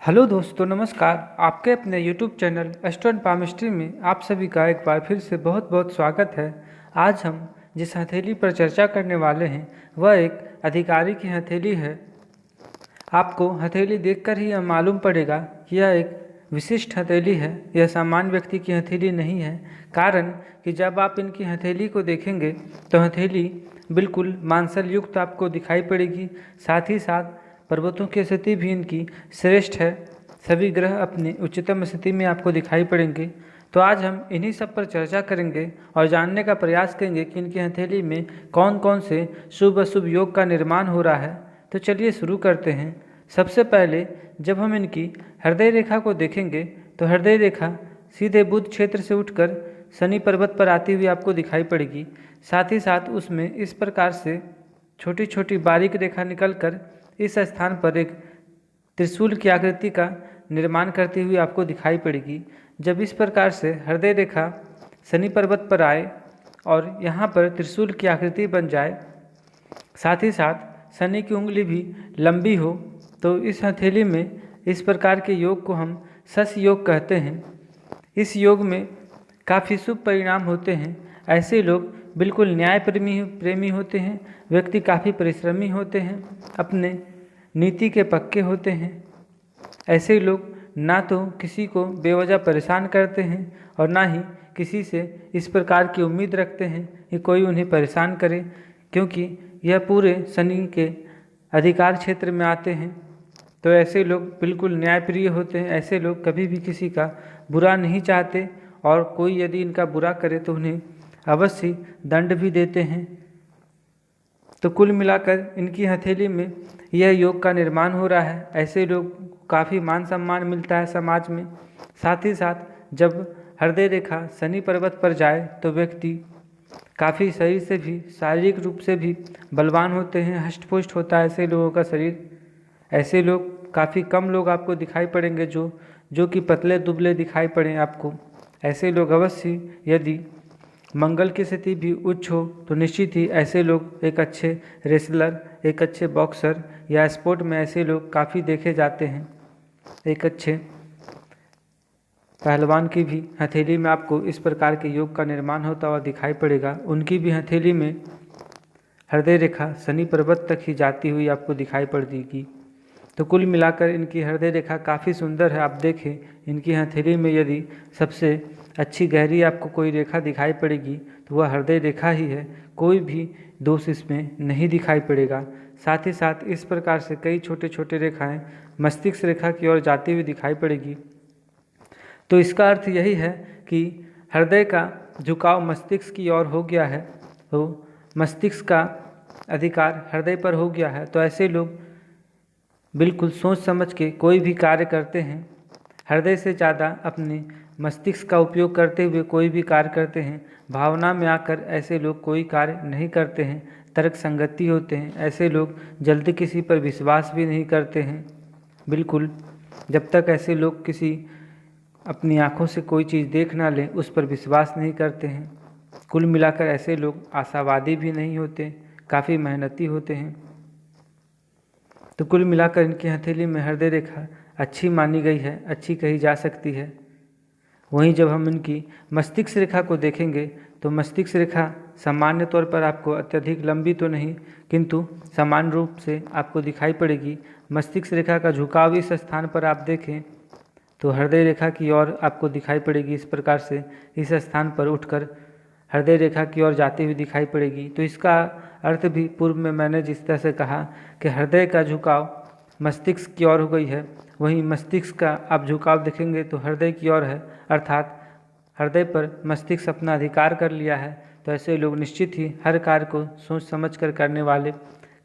Hello दोस्तों, नमस्कार। आपके अपने YouTube channel astro and palmistry में आप सभी का एक बार फिर से बहुत बहुत स्वागत है। आज हम जिस हथेली पर चर्चा करने वाले हैं वह एक अधिकारी की हथेली है। आपको हथेली देखकर ही यह मालूम पड़ेगा कि यह एक विशिष्ट हथेली है, यह सामान्य व्यक्ति की हथेली नहीं है। कारण कि जब आप इनकी हथेली को देखेंगे तो हथेली बिल्कुल मांसल युक्त आपको दिखाई पड़ेगी। साथ ही साथ पर्वतों की स्थिति भी इनकी श्रेष्ठ है। सभी ग्रह अपनी उच्चतम स्थिति में आपको दिखाई पड़ेंगे। तो आज हम इन्हीं सब पर चर्चा करेंगे और जानने का प्रयास करेंगे कि इनकी हथेली में कौन कौन से शुभ अशुभ योग का निर्माण हो रहा है। तो चलिए शुरू करते हैं। सबसे पहले जब हम इनकी हृदय रेखा को देखेंगे तो हृदय रेखा सीधे बुध क्षेत्र से उठकर शनि पर्वत पर आती हुई आपको दिखाई पड़ेगी। साथ ही साथ उसमें इस प्रकार से छोटी छोटी बारीक रेखा निकलकर इस स्थान पर एक त्रिशूल की आकृति का निर्माण करती हुई आपको दिखाई पड़ेगी। जब इस प्रकार से हृदय रेखा शनि पर्वत पर आए और यहाँ पर त्रिशूल की आकृति बन जाए, साथ ही साथ शनि की उंगली भी लंबी हो, तो इस हथेली में इस प्रकार के योग को हम शश योग कहते हैं। इस योग में काफ़ी शुभ परिणाम होते हैं। ऐसे लोग बिल्कुल न्याय प्रेमी होते हैं। व्यक्ति काफ़ी परिश्रमी होते हैं, अपने नीति के पक्के होते हैं। ऐसे लोग ना तो किसी को बेवजह परेशान करते हैं और ना ही किसी से इस प्रकार की उम्मीद रखते हैं कि कोई उन्हें परेशान करे, क्योंकि यह पूरे शनि के अधिकार क्षेत्र में आते हैं। तो ऐसे लोग बिल्कुल न्यायप्रिय होते हैं। ऐसे लोग कभी भी किसी का बुरा नहीं चाहते और कोई यदि इनका बुरा करे तो उन्हें अवश्य दंड भी देते हैं। तो कुल मिलाकर इनकी हथेली में यह योग का निर्माण हो रहा है। ऐसे लोग काफ़ी मान सम्मान मिलता है समाज में। साथ ही साथ जब हृदय रेखा शनि पर्वत पर जाए तो व्यक्ति काफ़ी शरीर से भी, शारीरिक रूप से भी बलवान होते हैं, हष्ट-पुष्ट होता है ऐसे लोगों का शरीर। ऐसे लोग काफ़ी कम लोग आपको दिखाई पड़ेंगे जो कि पतले दुबले दिखाई पड़े आपको। ऐसे लोग अवश्य, यदि मंगल की स्थिति भी उच्च हो तो निश्चित ही ऐसे लोग एक अच्छे रेसलर, एक अच्छे बॉक्सर या स्पोर्ट में ऐसे लोग काफ़ी देखे जाते हैं। एक अच्छे पहलवान की भी हथेली में आपको इस प्रकार के योग का निर्माण होता हुआ दिखाई पड़ेगा। उनकी भी हथेली में हृदय रेखा शनि पर्वत तक ही जाती हुई आपको दिखाई पड़ेगी। तो कुल मिलाकर इनकी हृदय रेखा काफ़ी सुंदर है। आप देखें, इनकी हथेली में यदि सबसे अच्छी गहरी आपको कोई रेखा दिखाई पड़ेगी तो वह हृदय रेखा ही है। कोई भी दोष इसमें नहीं दिखाई पड़ेगा। साथ ही साथ इस प्रकार से कई छोटे छोटे रेखाएं मस्तिष्क रेखा की ओर जाती हुई दिखाई पड़ेगी। तो इसका अर्थ यही है कि हृदय का झुकाव मस्तिष्क की ओर हो गया है, तो मस्तिष्क का अधिकार हृदय पर हो गया है। तो ऐसे लोग बिल्कुल सोच समझ के कोई भी कार्य करते हैं। हृदय से ज़्यादा अपने मस्तिष्क का उपयोग करते हुए कोई भी कार्य करते हैं। भावना में आकर ऐसे लोग कोई कार्य नहीं करते हैं, तर्क संगति होते हैं। ऐसे लोग जल्दी किसी पर विश्वास भी नहीं करते हैं। बिल्कुल, जब तक ऐसे लोग किसी अपनी आँखों से कोई चीज़ देख ना लें उस पर विश्वास नहीं करते हैं। कुल मिलाकर ऐसे लोग आशावादी भी नहीं होते, काफ़ी मेहनती होते हैं। तो कुल मिलाकर इनकी हथेली में हृदय रेखा अच्छी मानी गई है, अच्छी कही जा सकती है। वहीं जब हम इनकी मस्तिष्क रेखा को देखेंगे तो मस्तिष्क रेखा सामान्य तौर पर आपको अत्यधिक लंबी तो नहीं, किंतु समान रूप से आपको दिखाई पड़ेगी। मस्तिष्क रेखा का झुकाव इस स्थान पर आप देखें तो हृदय रेखा की ओर आपको दिखाई पड़ेगी। इस प्रकार से इस स्थान पर उठकर हृदय रेखा की ओर जाती हुई दिखाई पड़ेगी। तो इसका अर्थ भी पूर्व में मैंने जिस तरह से कहा कि हृदय का झुकाव मस्तिष्क की ओर हो गई है, वहीं मस्तिष्क का आप झुकाव देखेंगे तो हृदय की ओर है, अर्थात हृदय पर मस्तिष्क अपना अधिकार कर लिया है। तो ऐसे लोग निश्चित ही हर कार्य को सोच समझ कर करने वाले,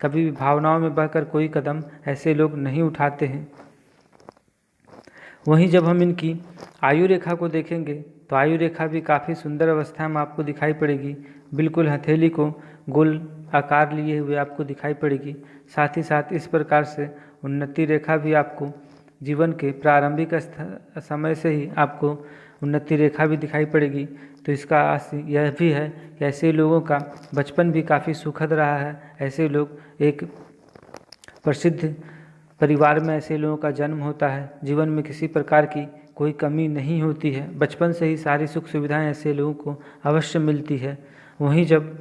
कभी भी भावनाओं में बहकर कोई कदम ऐसे लोग नहीं उठाते हैं। वहीं जब हम इनकी आयु रेखा को देखेंगे तो आयु रेखा भी काफ़ी सुंदर अवस्था में आपको दिखाई पड़ेगी। बिल्कुल हथेली को गोल आकार लिए हुए आपको दिखाई पड़ेगी। साथ ही साथ इस प्रकार से उन्नति रेखा भी आपको जीवन के प्रारंभिक समय से ही आपको उन्नति रेखा भी दिखाई पड़ेगी। तो इसका यह भी है कि ऐसे लोगों का बचपन भी काफ़ी सुखद रहा है। ऐसे लोग एक प्रसिद्ध परिवार में ऐसे लोगों का जन्म होता है, जीवन में किसी प्रकार की कोई कमी नहीं होती है, बचपन से ही सारी सुख सुविधाएं ऐसे लोगों को अवश्य मिलती है। वहीं जब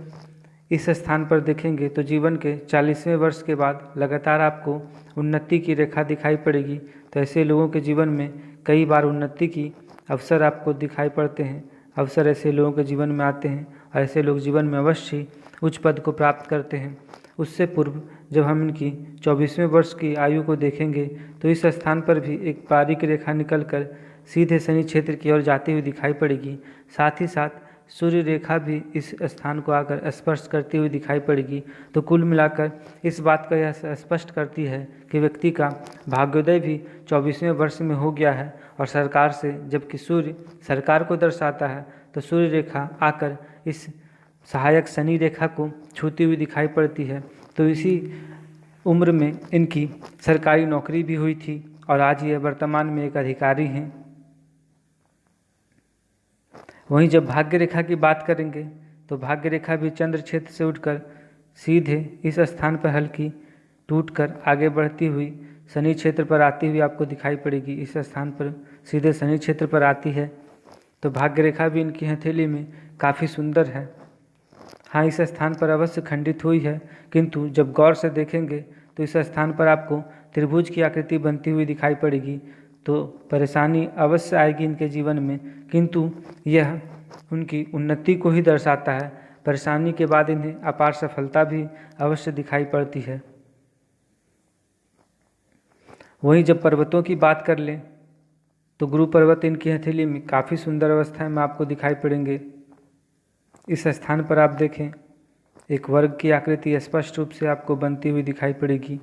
इस स्थान पर देखेंगे तो जीवन के 40वें वर्ष के बाद लगातार आपको उन्नति की रेखा दिखाई पड़ेगी। तो ऐसे लोगों के जीवन में कई बार उन्नति की अवसर आपको दिखाई पड़ते हैं, अवसर ऐसे लोगों के जीवन में आते हैं और ऐसे लोग जीवन में अवश्य ही उच्च पद को प्राप्त करते हैं। उससे पूर्व जब हम इनकी 24वें वर्ष की आयु को देखेंगे तो इस स्थान पर भी एक बारीक रेखा निकलकर सीधे शनि क्षेत्र की ओर जाती हुई दिखाई पड़ेगी। साथ ही साथ सूर्य रेखा भी इस स्थान को आकर स्पर्श करती हुई दिखाई पड़ेगी। तो कुल मिलाकर इस बात का यह स्पष्ट करती है कि व्यक्ति का भाग्योदय भी 24वें वर्ष में हो गया है। और सरकार से, जबकि सूर्य सरकार को दर्शाता है, तो सूर्य रेखा आकर इस सहायक शनि रेखा को छूती हुई दिखाई पड़ती है। तो इसी उम्र में इनकी सरकारी नौकरी भी हुई थी और आज ये वर्तमान में एक अधिकारी हैं। वहीं जब भाग्य रेखा की बात करेंगे तो भाग्य रेखा भी चंद्र क्षेत्र से उठकर सीधे इस स्थान पर हल्की टूटकर आगे बढ़ती हुई शनि क्षेत्र पर आती हुई आपको दिखाई पड़ेगी। इस स्थान पर सीधे शनि क्षेत्र पर आती है। तो भाग्य रेखा भी इनकी हथेली में काफ़ी सुंदर है। हाँ, इस स्थान पर अवश्य खंडित हुई है, किंतु जब गौर से देखेंगे तो इस स्थान पर आपको त्रिभुज की आकृति बनती हुई दिखाई पड़ेगी। तो परेशानी अवश्य आएगी इनके जीवन में, किंतु यह उनकी उन्नति को ही दर्शाता है। परेशानी के बाद इन्हें अपार सफलता भी अवश्य दिखाई पड़ती है। वहीं जब पर्वतों की बात कर लें तो गुरु पर्वत इनकी हथेली में काफ़ी सुंदर अवस्था में आपको दिखाई पड़ेंगे। इस स्थान पर आप देखें, एक वर्ग की आकृति स्पष्ट रूप से आपको बनती हुई दिखाई पड़ेगी।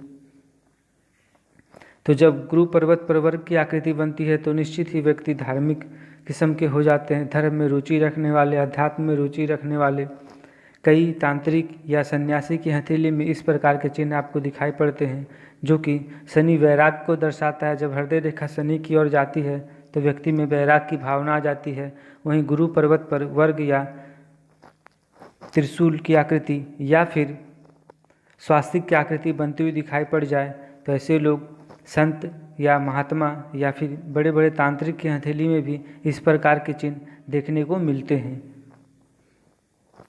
तो जब गुरु पर्वत पर वर्ग की आकृति बनती है तो निश्चित ही व्यक्ति धार्मिक किस्म के हो जाते हैं। धर्म में रुचि रखने वाले, अध्यात्म में रुचि रखने वाले। कई तांत्रिक या सन्यासी की हथेली में इस प्रकार के चिन्ह आपको दिखाई पड़ते हैं, जो कि शनि वैराग को दर्शाता है। जब हृदय रेखा शनि की ओर जाती है तो व्यक्ति में वैराग की भावना आ जाती है। वहीं गुरु पर्वत पर वर्ग या त्रिशूल की आकृति या फिर स्वास्तिक की आकृति बनती हुई दिखाई पड़ जाए तो ऐसे लोग संत या महात्मा या फिर बड़े बड़े तांत्रिक की हथेली में भी इस प्रकार के चिन्ह देखने को मिलते हैं।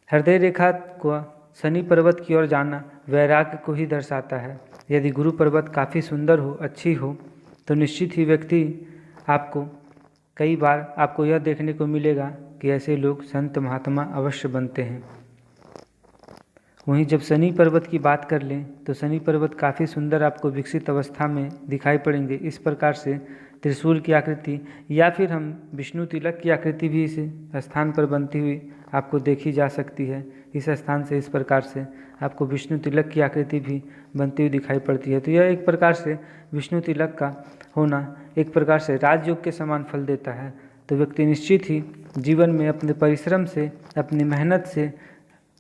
हृदय रेखा को शनि पर्वत की ओर जाना वैराग्य को ही दर्शाता है। यदि गुरु पर्वत काफ़ी सुंदर हो, अच्छी हो, तो निश्चित ही व्यक्ति आपको कई बार आपको यह देखने को मिलेगा कि ऐसे लोग संत महात्मा अवश्य बनते हैं। वहीं जब शनि पर्वत की बात कर लें तो शनि पर्वत काफ़ी सुंदर आपको विकसित अवस्था में दिखाई पड़ेंगे। इस प्रकार से त्रिशूल की आकृति या फिर हम विष्णु तिलक की आकृति भी इस स्थान पर बनती हुई आपको देखी जा सकती है। इस स्थान से इस प्रकार से आपको विष्णु तिलक की आकृति भी बनती हुई दिखाई पड़ती है। तो यह एक प्रकार से विष्णु तिलक का होना एक प्रकार से राजयोग के समान फल देता है। तो व्यक्ति निश्चित ही जीवन में अपने परिश्रम से, अपनी मेहनत से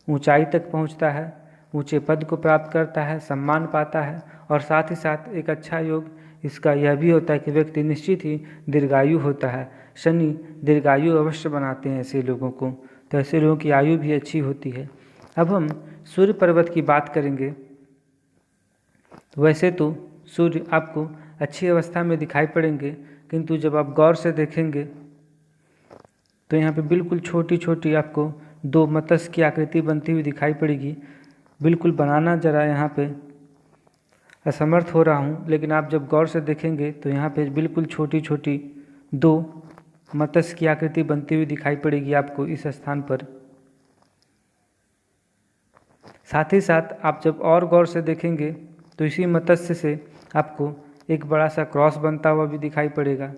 ऊंचाई तक पहुंचता है, ऊंचे पद को प्राप्त करता है, सम्मान पाता है। और साथ ही साथ एक अच्छा योग इसका यह भी होता है कि व्यक्ति निश्चित ही दीर्घायु होता है। शनि दीर्घायु अवश्य बनाते हैं ऐसे लोगों को, तो ऐसे लोगों की आयु भी अच्छी होती है। अब हम सूर्य पर्वत की बात करेंगे। वैसे तो सूर्य आपको अच्छी अवस्था में दिखाई पड़ेंगे, किंतु जब आप गौर से देखेंगे तो यहाँ पे बिल्कुल छोटी छोटी आपको दो मत्स्य की आकृति बनती हुई दिखाई पड़ेगी। बिल्कुल बनाना जरा यहाँ पे असमर्थ हो रहा हूँ, लेकिन आप जब गौर से देखेंगे तो यहाँ पे बिल्कुल छोटी छोटी दो मत्स्य की आकृति बनती हुई दिखाई पड़ेगी आपको इस स्थान पर। साथ ही साथ आप जब और गौर से देखेंगे तो इसी मत्स्य से आपको एक बड़ा सा क्रॉस बनता हुआ भी दिखाई पड़ेगा।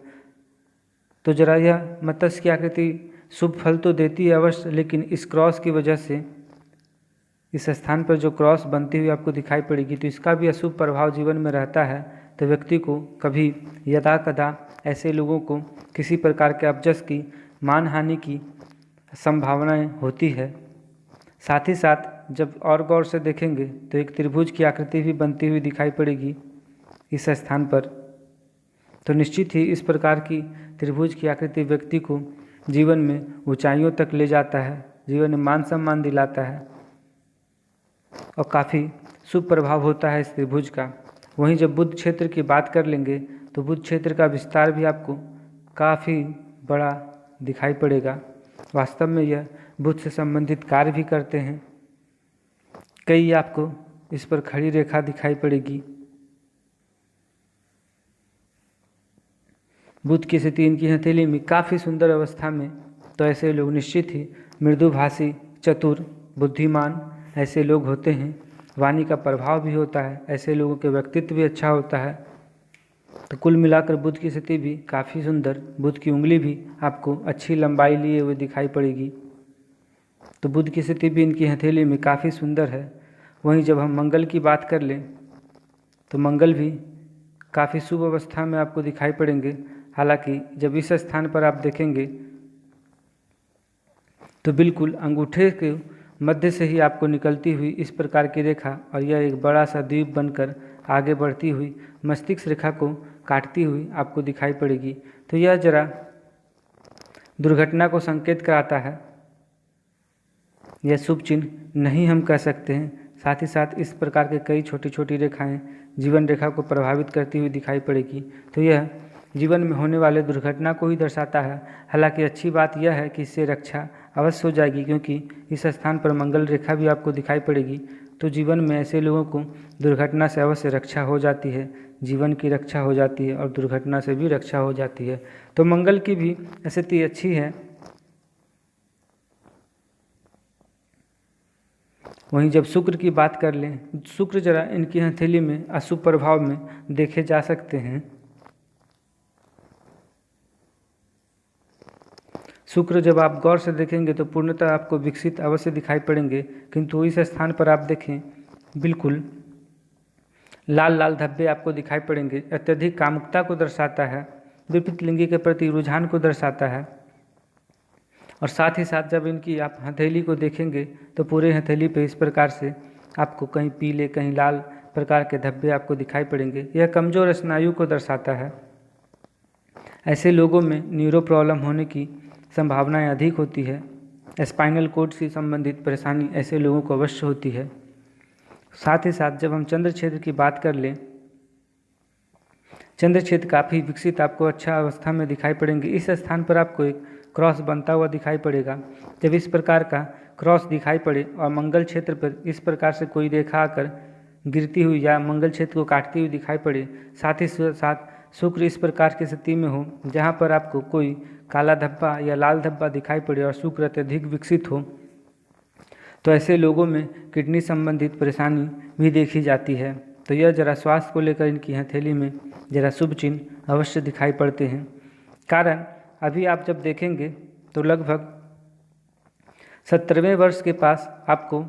तो जरा यह मत्स्य की आकृति शुभ फल तो देती है अवश्य, लेकिन इस क्रॉस की वजह से इस स्थान पर जो क्रॉस बनती हुई आपको दिखाई पड़ेगी तो इसका भी अशुभ प्रभाव जीवन में रहता है। तो व्यक्ति को कभी यदा कदा ऐसे लोगों को किसी प्रकार के अपजस की, मानहानि की संभावनाएं होती है। साथ ही साथ जब और गौर से देखेंगे तो एक त्रिभुज की आकृति भी बनती हुई दिखाई पड़ेगी इस स्थान पर। तो निश्चित ही इस प्रकार की त्रिभुज की आकृति व्यक्ति को जीवन में ऊंचाइयों तक ले जाता है, जीवन में मान सम्मान दिलाता है और काफ़ी शुभ प्रभाव होता है इस त्रिभुज का। वहीं जब बुध क्षेत्र की बात कर लेंगे तो बुध क्षेत्र का विस्तार भी आपको काफ़ी बड़ा दिखाई पड़ेगा। वास्तव में यह बुध से संबंधित कार्य भी करते हैं। कई आपको इस पर खड़ी रेखा दिखाई पड़ेगी। बुध की स्थिति इनकी हथेली में काफ़ी सुंदर अवस्था में, तो ऐसे लोग निश्चित ही मृदुभाषी, चतुर, बुद्धिमान ऐसे लोग होते हैं। वाणी का प्रभाव भी होता है, ऐसे लोगों के व्यक्तित्व भी अच्छा होता है। तो कुल मिलाकर बुध की स्थिति भी काफ़ी सुंदर। बुध की उंगली भी आपको अच्छी लंबाई लिए हुए दिखाई पड़ेगी। तो बुध की स्थिति भी इनकी हथेली में काफ़ी सुंदर है। वहीं जब हम मंगल की बात कर लें तो मंगल भी काफ़ी शुभ अवस्था में आपको दिखाई पड़ेंगे। हालांकि जब इस स्थान पर आप देखेंगे तो बिल्कुल अंगूठे के मध्य से ही आपको निकलती हुई इस प्रकार की रेखा, और यह एक बड़ा सा द्वीप बनकर आगे बढ़ती हुई मस्तिष्क रेखा को काटती हुई आपको दिखाई पड़ेगी। तो यह जरा दुर्घटना को संकेत कराता है। यह शुभ चिन्ह नहीं हम कह सकते हैं। साथ ही साथ इस प्रकार के कई छोटी छोटी रेखाएं जीवन रेखा को प्रभावित करती हुई दिखाई पड़ेगी। तो यह जीवन में होने वाले दुर्घटना को ही दर्शाता है। हालांकि अच्छी बात यह है कि इससे रक्षा अवश्य हो जाएगी, क्योंकि इस स्थान पर मंगल रेखा भी आपको दिखाई पड़ेगी। तो जीवन में ऐसे लोगों को दुर्घटना से अवश्य रक्षा हो जाती है, जीवन की रक्षा हो जाती है और दुर्घटना से भी रक्षा हो जाती है। तो मंगल की भी स्थिति अच्छी है। वहीं जब शुक्र की बात कर लें, शुक्र जरा इनकी हथेली में अशुभ प्रभाव में देखे जा सकते हैं। शुक्र जब आप गौर से देखेंगे तो पूर्णतः आपको विकसित अवश्य दिखाई पड़ेंगे, किंतु इस स्थान पर आप देखें बिल्कुल लाल लाल धब्बे आपको दिखाई पड़ेंगे। अत्यधिक कामुकता को दर्शाता है, विपरीत लिंगी के प्रति रुझान को दर्शाता है। और साथ ही साथ जब इनकी आप हथेली को देखेंगे तो पूरे हथेली पे इस प्रकार से आपको कहीं पीले कहीं लाल प्रकार के धब्बे आपको दिखाई पड़ेंगे। यह कमज़ोर स्नायु को दर्शाता है। ऐसे लोगों में न्यूरो प्रॉब्लम होने की संभावनाएं अधिक होती है। स्पाइनल कोड से संबंधित परेशानी ऐसे लोगों को अवश्य होती है। साथ ही साथ जब हम चंद्र क्षेत्र की बात कर लें, चंद्र क्षेत्र काफ़ी विकसित आपको अच्छा अवस्था में दिखाई पड़ेंगे। इस स्थान पर आपको एक क्रॉस बनता हुआ दिखाई पड़ेगा। जब इस प्रकार का क्रॉस दिखाई पड़े और मंगल क्षेत्र पर इस प्रकार से कोई रेखा आकर गिरती हुई या मंगल क्षेत्र को काटती हुई दिखाई पड़े, साथ ही साथ शुक्र इस प्रकार की स्थिति में हो जहाँ पर आपको कोई काला धब्बा या लाल धब्बा दिखाई पड़े और शुक्र अत्यधिक विकसित हो, तो ऐसे लोगों में किडनी संबंधित परेशानी भी देखी जाती है। तो यह जरा स्वास्थ्य को लेकर इनकी हथेली में जरा शुभ चिन्ह अवश्य दिखाई पड़ते हैं। कारण अभी आप जब देखेंगे तो लगभग 70वें वर्ष के पास आपको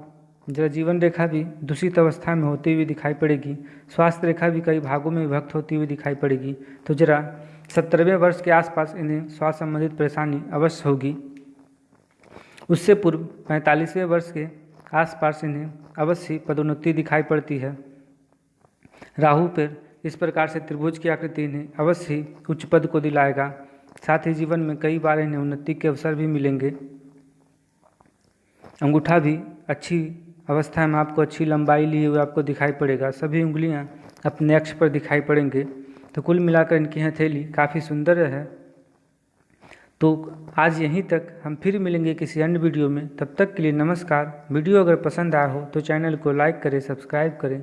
जरा जीवन रेखा भी दूषित अवस्था में होती हुई दिखाई पड़ेगी। स्वास्थ्य रेखा भी कई भागों में विभक्त होती हुई दिखाई पड़ेगी। तो जरा 70वें वर्ष के आसपास इन्हें स्वास्थ्य संबंधित परेशानी अवश्य होगी। उससे पूर्व 45वें वर्ष के आसपास इन्हें अवश्य पदोन्नति दिखाई पड़ती है। राहु पर इस प्रकार से त्रिभुज की आकृति इन्हें अवश्य उच्च पद को दिलाएगा। साथ ही जीवन में कई बार इन्हें उन्नति के अवसर भी मिलेंगे। अंगूठा भी अच्छी अवस्था में आपको अच्छी लंबाई लिए हुए आपको दिखाई पड़ेगा। सभी उंगलियां अपने अक्ष पर दिखाई पड़ेंगे। तो कुल मिलाकर इनकी हथेली काफ़ी सुंदर है। तो आज यहीं तक, हम फिर मिलेंगे किसी अन्य वीडियो में। तब तक के लिए नमस्कार। वीडियो अगर पसंद आया हो तो चैनल को लाइक करें, सब्सक्राइब करें।